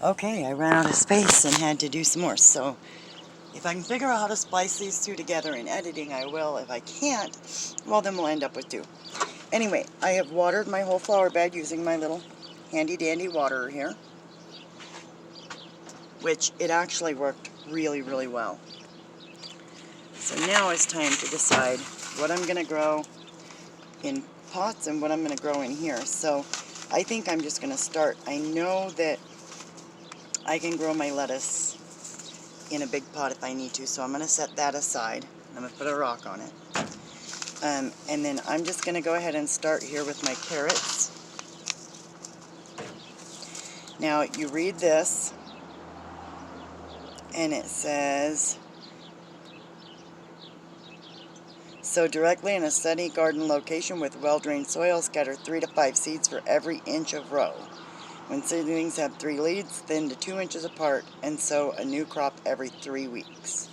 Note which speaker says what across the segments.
Speaker 1: Okay, I ran out of space and had to do some more, so if I can figure out how to splice these two together in editing, I will. If I can't, well, then we'll end up with two. Anyway, I have watered my whole flower bed using my little handy-dandy waterer here, which it actually worked really, really well. So now it's time to decide what I'm going to grow in pots and what I'm going to grow in here. So I think I'm just going to start. I know that I can grow my lettuce in a big pot if I need to, so I'm going to set that aside. I'm going to put a rock on it. And then I'm just going to go ahead and start here with my carrots. Now you read this, and it says, sow directly in a sunny garden location with well-drained soil. Scatter 3 to 5 seeds for every inch of row. When seedlings have 3 leaves, thin to 2 inches apart, and sow a new crop every 3 weeks.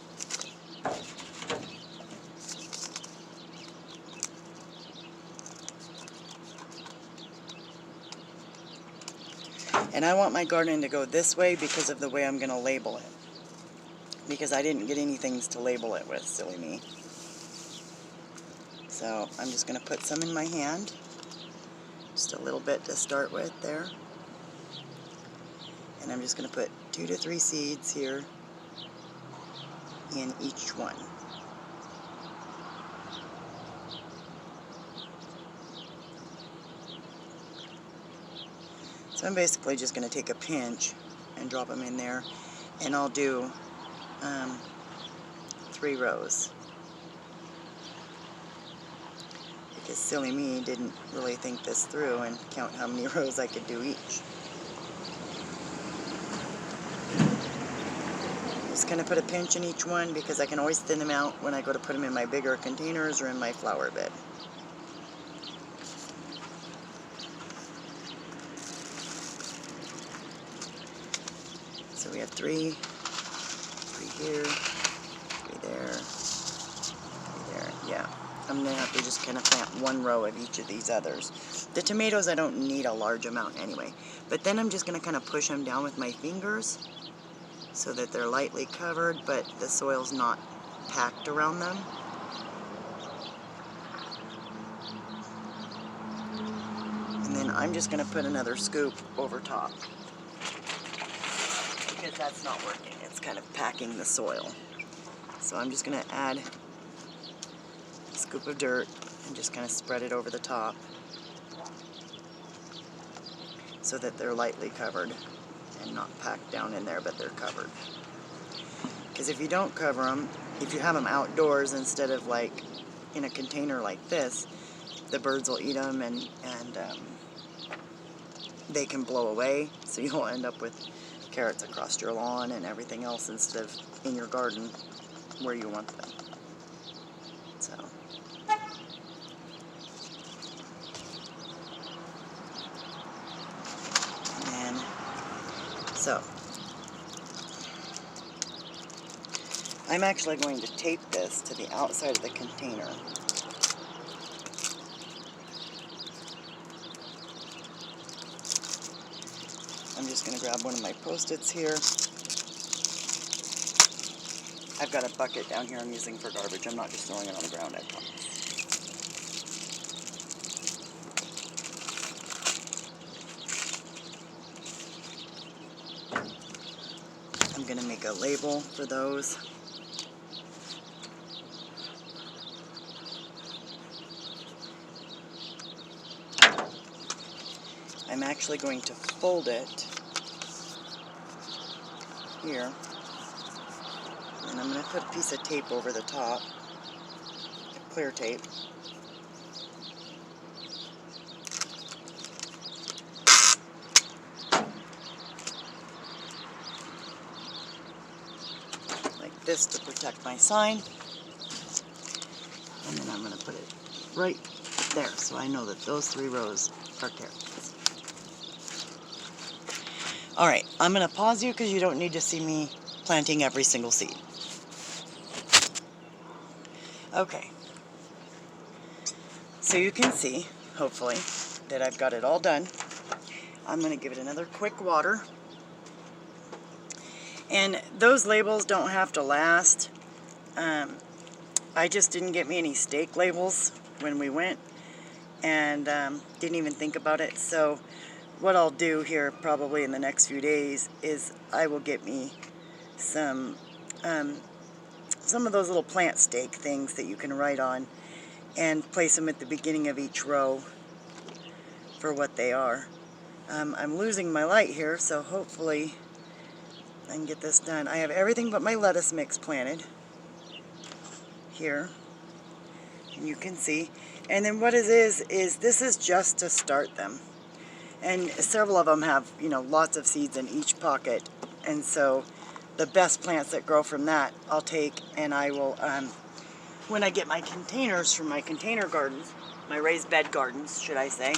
Speaker 1: And I want my garden to go this way because of the way I'm going to label it. Because I didn't get any things to label it with, silly me. So I'm just going to put some in my hand. Just a little bit to start with there. And I'm just going to put 2 to 3 seeds here in each one. So I'm basically just going to take a pinch and drop them in there, and I'll do 3 rows. Because silly me didn't really think this through and count how many rows I could do each. Just going to put a pinch in each one because I can always thin them out when I go to put them in my bigger containers or in my flower bed. So we have 3 here, 3 there, 3 there. Yeah, I'm going to have to just kind of plant 1 row of each of these others. The tomatoes I don't need a large amount anyway. But then I'm just going to kind of push them down with my fingers so that they're lightly covered, but the soil's not packed around them. And then I'm just going to put another scoop over top, because that's not working. It's kind of packing the soil. So I'm just going to add a scoop of dirt and just kind of spread it over the top so that they're lightly covered and not packed down in there, but they're covered. Because if you don't cover them, if you have them outdoors instead of like in a container like this, the birds will eat them and they can blow away, so you'll end up with carrots across your lawn and everything else instead of in your garden where you want them. So I'm actually going to tape this to the outside of the container. I'm just going to grab one of my Post-its here. I've got a bucket down here I'm using for garbage. I'm not just throwing it on the ground, I promise. I'm going to make a label for those. I'm actually going to fold it here, and I'm going to put a piece of tape over the top, clear tape. Like this to protect my sign. And then I'm going to put it right there so I know that those 3 rows are carrots. Alright, I'm going to pause you because you don't need to see me planting every single seed. Okay. So you can see, hopefully, that I've got it all done. I'm going to give it another quick water. And those labels don't have to last. I just didn't get me any stake labels when we went, and didn't even think about it. So what I'll do here probably in the next few days is I will get me some of those little plant stake things that you can write on and place them at the beginning of each row for what they are. I'm losing my light here, so hopefully I can get this done. I have everything but my lettuce mix planted here, and you can see. And then what it is this is just to start them. And several of them have, you know, lots of seeds in each pocket. And so the best plants that grow from that I'll take, and I will, when I get my containers from my container gardens, my raised bed gardens, should I say,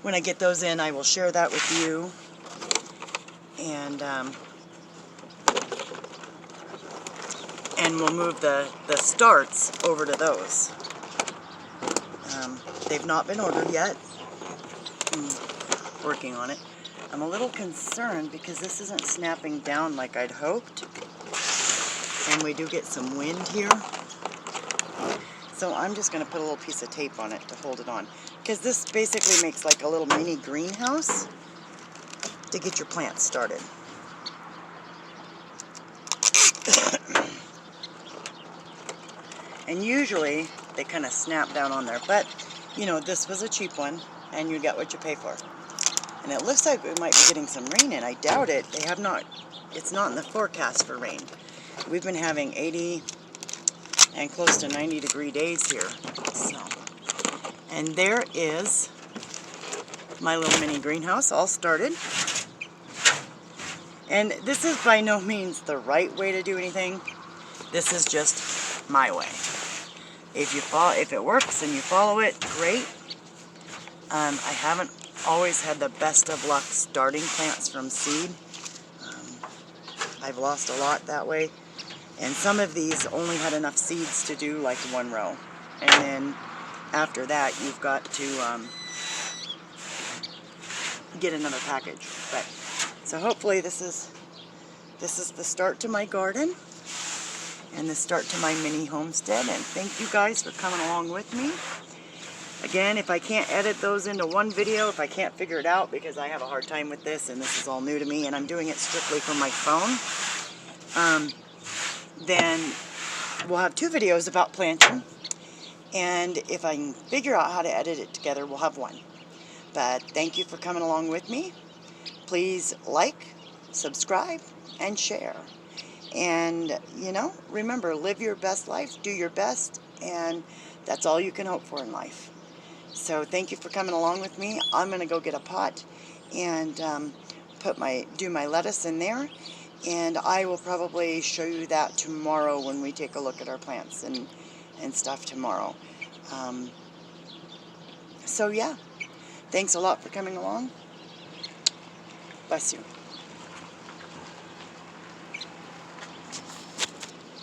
Speaker 1: when I get those in, I will share that with you. And we'll move the starts over to those. They've not been ordered yet. Working on it. I'm a little concerned because this isn't snapping down like I'd hoped. And we do get some wind here. So I'm just going to put a little piece of tape on it to hold it on. Because this basically makes like a little mini greenhouse to get your plants started. And usually they kind of snap down on there. But, you know, this was a cheap one, and you get what you pay for. And it looks like we might be getting some rain in. I doubt it. They have not, it's not in the forecast for rain. We've been having 80 and close to 90 degree days here. So, and there is my little mini greenhouse all started. And this is by no means the right way to do anything. This is just my way. If it works and you follow it, great. I haven't always had the best of luck starting plants from seed. I've lost a lot that way. And some of these only had enough seeds to do like one row. And then after that, you've got to get another package. But so hopefully this is the start to my garden and the start to my mini homestead. And thank you guys for coming along with me. Again, if I can't edit those into one video, if I can't figure it out, because I have a hard time with this and this is all new to me and I'm doing it strictly from my phone, then we'll have 2 videos about planting. And if I can figure out how to edit it together, we'll have 1. But thank you for coming along with me. Please like, subscribe, and share. And, you know, remember, live your best life, do your best, and that's all you can hope for in life. So thank you for coming along with me. I'm going to go get a pot and do my lettuce in there. And I will probably show you that tomorrow when we take a look at our plants and stuff tomorrow. So yeah, thanks a lot for coming along. Bless you.